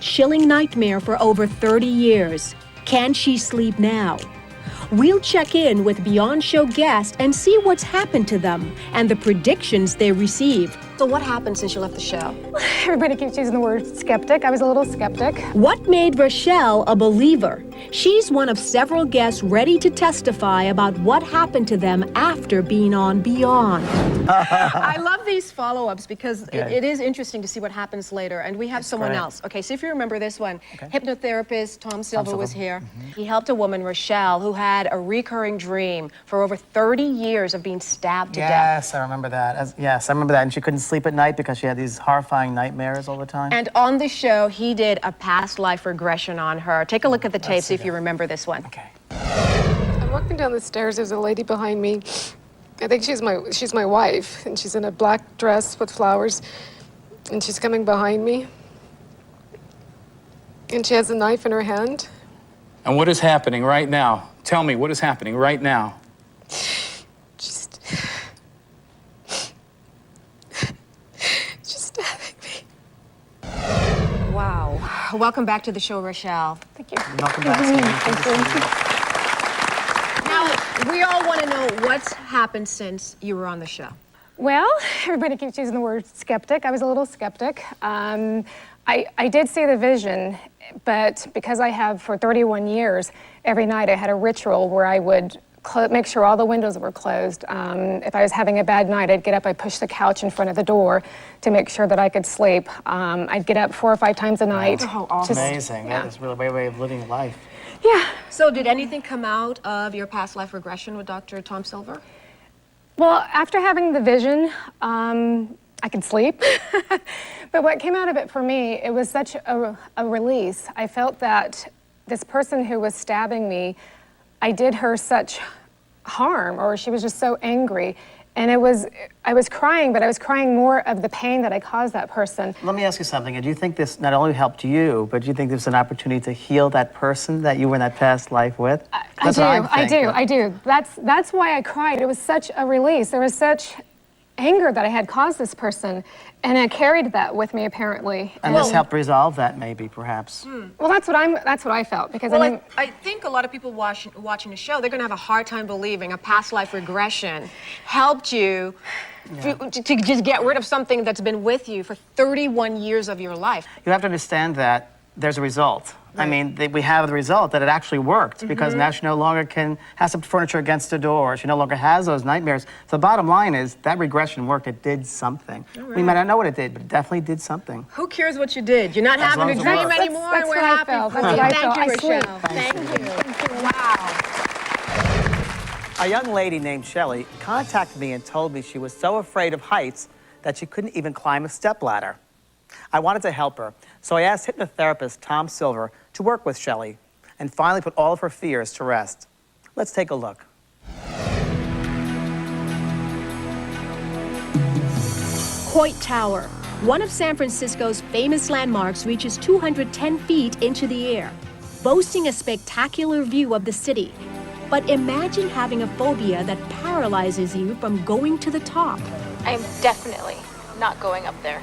chilling nightmare for over 30 years. Can she sleep now? We'll check in with Beyond Show guests and see what's happened to them and the predictions they received. So what happened since you left the show? Everybody keeps using the word skeptic. I was a little skeptic. What made Rochelle a believer? She's one of several guests ready to testify about what happened to them after being on Beyond. I love these follow-ups because it is interesting to see what happens later. And we have someone else. Okay, so if you remember this one, hypnotherapist Tom Silver was here. He helped a woman, Rochelle, who had a recurring dream for over 30 years of being stabbed to death. Yes, I remember that. Yes, I remember that. And she couldn't sleep at night because she had these horrifying nightmares all the time. And on the show, he did a past life regression on her. Take a look at the tape, see if you remember this one. Okay. I'm walking down the stairs. There's a lady behind me. I think she's my wife, and she's in a black dress with flowers, and she's coming behind me. And she has a knife in her hand. And what is happening right now? Tell me, what is happening right now? She's stabbing me. Wow. Welcome back to the show, Rochelle. Thank you. Welcome back. Thank you. Now, we all want to know what's happened since you were on the show. Well, everybody keeps using the word skeptic. I was a little skeptic. I did see the vision, but because I have for 31 years, every night I had a ritual where I would make sure all the windows were closed. If I was having a bad night, I'd get up, I'd push the couch in front of the door to make sure that I could sleep. I'd get up 4 or 5 times a night. Oh, awesome. Amazing. That is really a way of living life. Yeah. So did anything come out of your past life regression with Dr. Tom Silver? Well, after having the vision, I could sleep. But what came out of it for me, it was such a release. I felt that this person who was stabbing me, I did her such harm, or she was just so angry. And I was crying, but I was crying more of the pain that I caused that person. Let me ask you something. Do you think this not only helped you, but do you think there's an opportunity to heal that person that you were in that past life with? I do. That's why I cried. It was such a release. There was such anger that I had caused this person, and I carried that with me apparently. And this helped resolve that, maybe, perhaps. Well, that's what I felt, because Well, I think a lot of people watching the show, they're going to have a hard time believing a past life regression helped you to just get rid of something that's been with you for 31 years of your life. You have to understand that there's a result. Right. I mean, we have the result that it actually worked because now she no longer has to put furniture against the door. She no longer has those nightmares. So the bottom line is that regression worked. It did something. Right. We might not know what it did, but it definitely did something. Who cares what you did? You're not having a dream anymore, and we're happy for you. Thank you, Rochelle. Thank you. Wow. A young lady named Shelley contacted me and told me she was so afraid of heights that she couldn't even climb a stepladder. I wanted to help her, so I asked hypnotherapist Tom Silver to work with Shelley and finally put all of her fears to rest. Let's take a look. Coit Tower, one of San Francisco's famous landmarks, reaches 210 feet into the air, boasting a spectacular view of the city. But imagine having a phobia that paralyzes you from going to the top. I am definitely not going up there.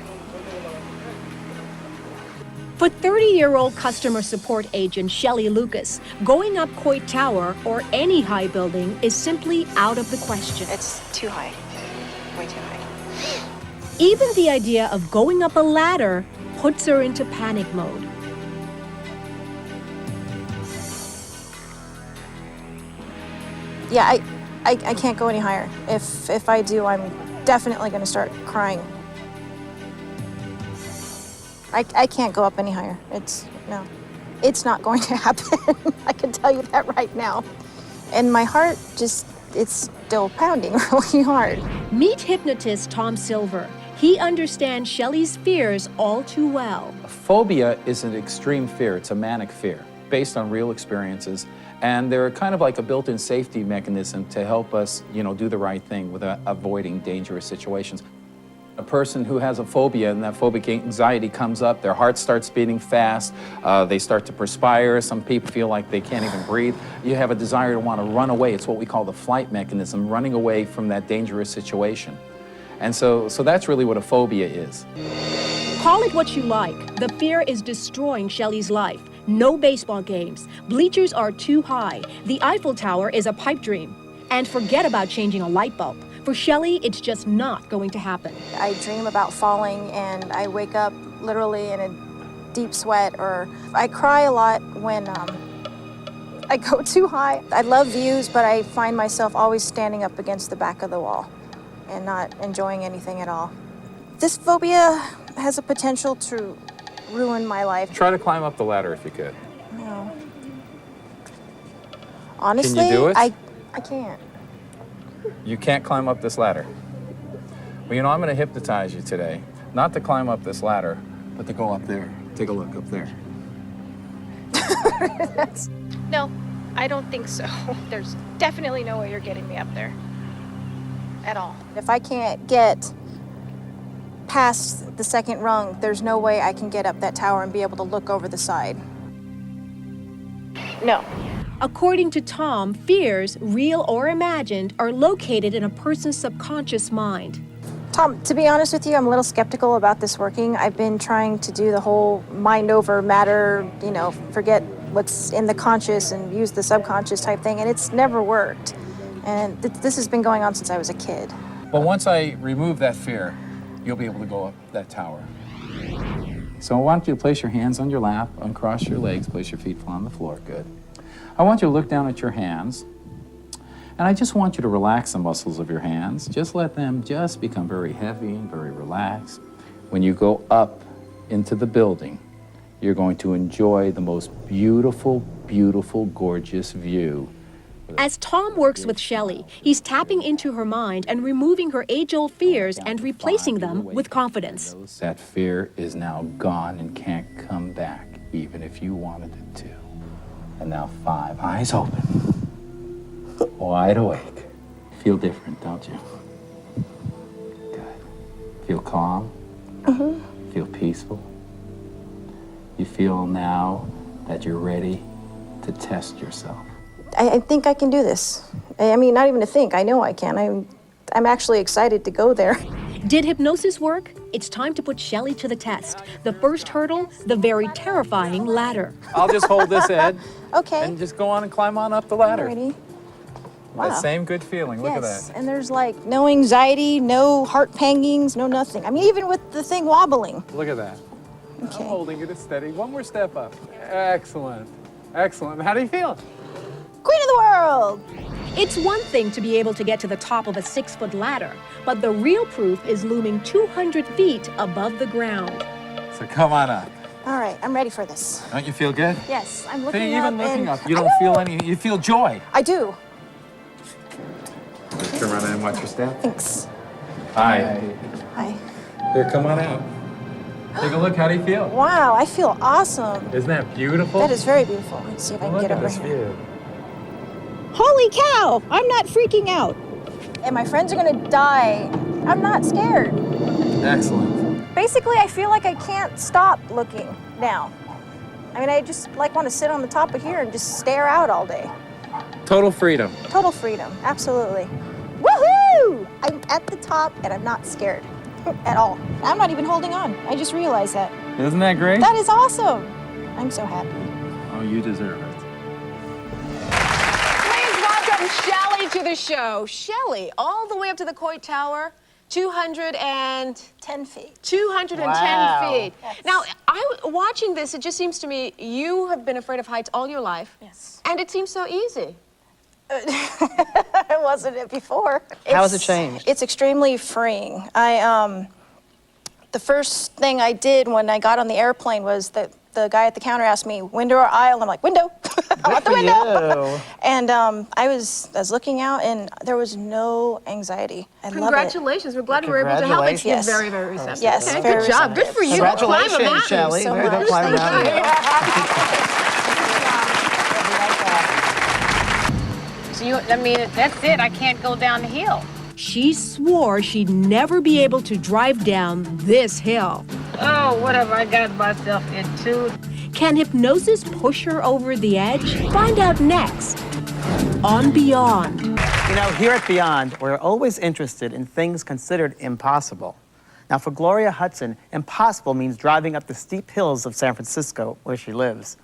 For 30-year-old customer support agent Shelley Lucas, going up Coit Tower or any high building is simply out of the question. It's too high, way too high. Even the idea of going up a ladder puts her into panic mode. Yeah, I can't go any higher. If I do, I'm definitely going to start crying. I can't go up any higher. It's not going to happen. I can tell you that right now. And my heart it's still pounding really hard. Meet hypnotist Tom Silver. He understands Shelley's fears all too well. A phobia is an extreme fear. It's a manic fear based on real experiences. And they're kind of like a built-in safety mechanism to help us, do the right thing with avoiding dangerous situations. A person who has a phobia and that phobic anxiety comes up, their heart starts beating fast, they start to perspire, some people feel like they can't even breathe. You have a desire to want to run away. It's what we call the flight mechanism, running away from that dangerous situation. And so that's really what a phobia is. Call it what you like. The fear is destroying Shelley's life. No baseball games. Bleachers are too high. The Eiffel Tower is a pipe dream. And forget about changing a light bulb. For Shelley, it's just not going to happen. I dream about falling and I wake up literally in a deep sweat, or I cry a lot when I go too high. I love views, but I find myself always standing up against the back of the wall and not enjoying anything at all. This phobia has a potential to ruin my life. Try to climb up the ladder if you could. No. Honestly, Can you do it? I can't. You can't climb up this ladder. Well, you know, I'm going to hypnotize you today. Not to climb up this ladder, but to go up there. Take a look up there. No, I don't think so. There's definitely no way you're getting me up there. At all. If I can't get past the second rung, there's no way I can get up that tower and be able to look over the side. No. According to Tom, fears, real or imagined, are located in a person's subconscious mind. Tom, to be honest with you, I'm a little skeptical about this working. I've been trying to do the whole mind over matter, you know, forget what's in the conscious and use the subconscious type thing, and it's never worked. And this has been going on since I was a kid. But once I remove that fear, you'll be able to go up that tower. So I want you to place your hands on your lap, uncross your legs, place your feet flat on the floor. Good. I want you to look down at your hands, and I just want you to relax the muscles of your hands. Just let them just become very heavy and very relaxed. When you go up into the building, you're going to enjoy the most beautiful, beautiful, gorgeous view. As Tom works with Shelley, he's tapping into her mind and removing her age-old fears and replacing them with confidence. That fear is now gone and can't come back, even if you wanted it to. And now 5, eyes open, wide awake. Feel different, don't you? Good. Feel calm? Mm-hmm. Feel peaceful? You feel now that you're ready to test yourself. I think I can do this. I mean, not even to think, I know I can. I'm actually excited to go there. Did hypnosis work? It's time to put Shelley to the test. The first hurdle, the very terrifying ladder. I'll just hold this, Ed. Okay. And just go on and climb on up the ladder. Ready? Wow. That same good feeling, look at that. And there's like no anxiety, no heart pangings, no nothing. I mean, even with the thing wobbling. Look at that. Okay. I'm holding it steady. One more step up. Excellent. Excellent. How do you feel? Queen of the world! It's one thing to be able to get to the top of a 6-foot ladder, but the real proof is looming 200 feet above the ground. So come on up. All right, I'm ready for this. Don't you feel good? Yes, I'm looking See, up. even looking and up, you don't feel any, you feel joy. I do. Let's turn around and watch your step. Thanks. Hi. Hi. Here, come on out. Take a look, how do you feel? Wow, I feel awesome. Isn't that beautiful? That is very beautiful. Let's see if I can Look get at over this here. view. Holy cow! I'm not freaking out. And my friends are gonna die. I'm not scared. Excellent. Basically, I feel like I can't stop looking now. I mean, I just like want to sit on the top of here and just stare out all day. Total freedom. Total freedom, absolutely. Woohoo! I'm at the top and I'm not scared at all. I'm not even holding on. I just realized that. Isn't that great? That is awesome. I'm so happy. Oh, you deserve it. Shelley to the show. Shelley, all the way up to the Coit Tower, 210 feet. 210 Wow. feet. Yes. Now, watching this, it just seems to me you have been afraid of heights all your life. Yes. And it seems so easy. It wasn't it before. How has it changed? It's extremely freeing. The first thing I did when I got on the airplane was that the guy at the counter asked me, window or aisle? I'm like, window. I want the window. You. And I was looking out, and there was no anxiety. I love it. Congratulations. We're glad we were able to help. It's been Yes. very, very receptive. Yes, Okay, very good job. Good receptive. for you. Congratulations, Climb a mountain. Shelley. so Way to go much. climb a mountain. So I mean, that's it. I can't go down the hill. She swore she'd never be able to drive down this hill. Oh, what have I got myself into? Can hypnosis push her over the edge? Find out next on Beyond. You know, here at Beyond, we're always interested in things considered impossible. Now, for Gloria Hudson, impossible means driving up the steep hills of San Francisco, where she lives.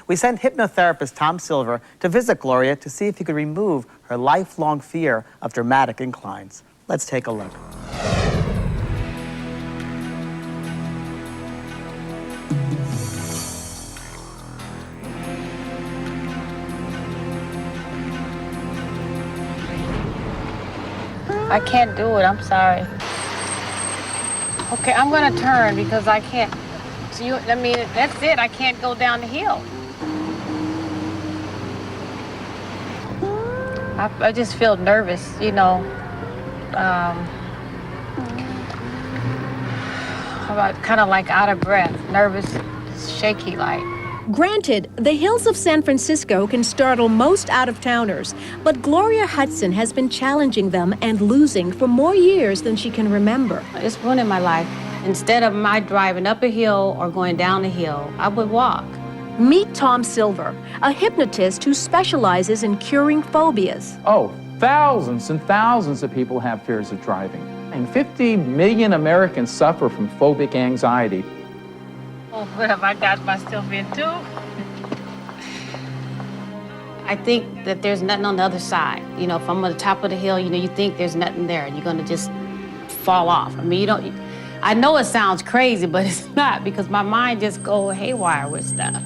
We sent hypnotherapist Tom Silver to visit Gloria to see if he could remove her lifelong fear of dramatic inclines. Let's take a look. I can't do it, I'm sorry. Okay, I'm gonna turn because I can't. So that's it, I can't go down the hill. I just feel nervous, you know. Kind of like out of breath, nervous, shaky like. Granted, the hills of San Francisco can startle most out-of-towners, but Gloria Hudson has been challenging them and losing for more years than she can remember. It's ruining my life. Instead of my driving up a hill or going down a hill, I would walk. Meet Tom Silver, a hypnotist who specializes in curing phobias. Oh, thousands and thousands of people have fears of driving. And 50 million Americans suffer from phobic anxiety. Oh, what have I got myself into? I think that there's nothing on the other side. You know, if I'm on the top of the hill, you know, you think there's nothing there and you're gonna just fall off. I mean, I know it sounds crazy, but it's not, because my mind just goes haywire with stuff.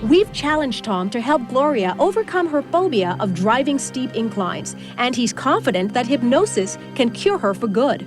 We've challenged Tom to help Gloria overcome her phobia of driving steep inclines, and he's confident that hypnosis can cure her for good.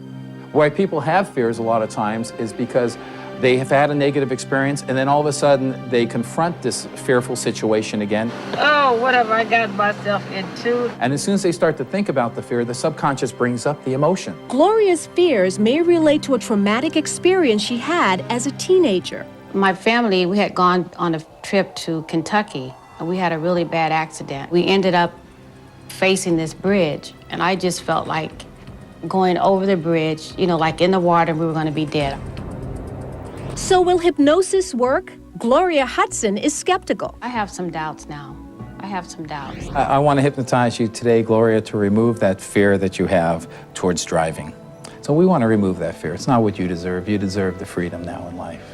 Why people have fears a lot of times is because they have had a negative experience, and then all of a sudden they confront this fearful situation again. Oh, what have I got myself into? And as soon as they start to think about the fear, the subconscious brings up the emotion. Gloria's fears may relate to a traumatic experience she had as a teenager. My family, we had gone on a trip to Kentucky, and we had a really bad accident. We ended up facing this bridge, and I just felt like going over the bridge, you know, like in the water, we were going to be dead. So will hypnosis work? Gloria Hudson is skeptical. I have some doubts now. I have some doubts. I want to hypnotize you today, Gloria, to remove that fear that you have towards driving. So we want to remove that fear. It's not what you deserve. You deserve the freedom now in life.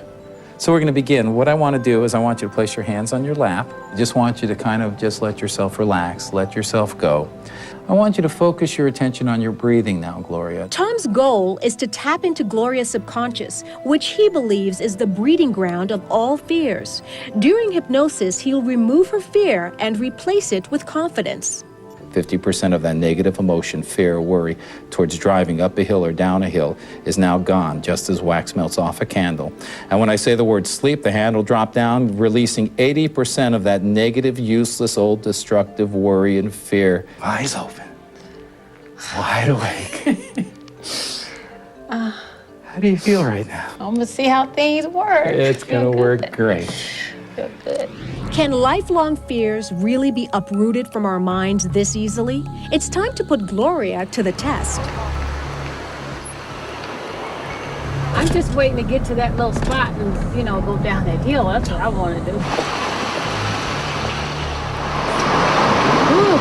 So we're going to begin. What I want to do is I want you to place your hands on your lap. I just want you to kind of just let yourself relax, let yourself go. I want you to focus your attention on your breathing now, Gloria. Tom's goal is to tap into Gloria's subconscious, which he believes is the breeding ground of all fears. During hypnosis, he'll remove her fear and replace it with confidence. 50% of that negative emotion, fear, worry towards driving up a hill or down a hill is now gone, just as wax melts off a candle. And when I say the word sleep, the hand will drop down, releasing 80% of that negative, useless, old, destructive worry and fear. Eyes open, wide awake. How do you feel right now? I'm gonna see how things work. It's gonna work great. Feel good. Can lifelong fears really be uprooted from our minds this easily? It's time to put Gloria to the test. I'm just waiting to get to that little spot and, you know, go down that hill. That's what I want to do. Ooh.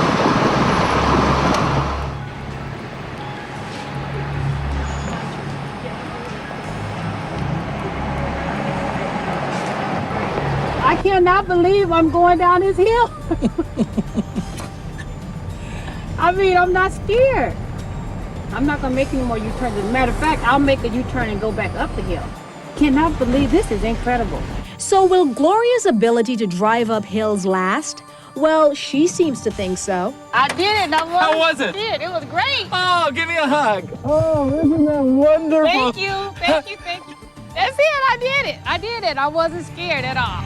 I cannot believe I'm going down this hill. I mean, I'm not scared. I'm not gonna make any more U-turns. As a matter of fact, I'll make a U-turn and go back up the hill. Cannot believe this is incredible. So will Gloria's ability to drive up hills last? Well, she seems to think so. I did it. How was it? It was great. Oh, give me a hug. Oh, isn't that wonderful? Thank you. Thank you. Thank you. That's it. I did it. I did it. I wasn't scared at all.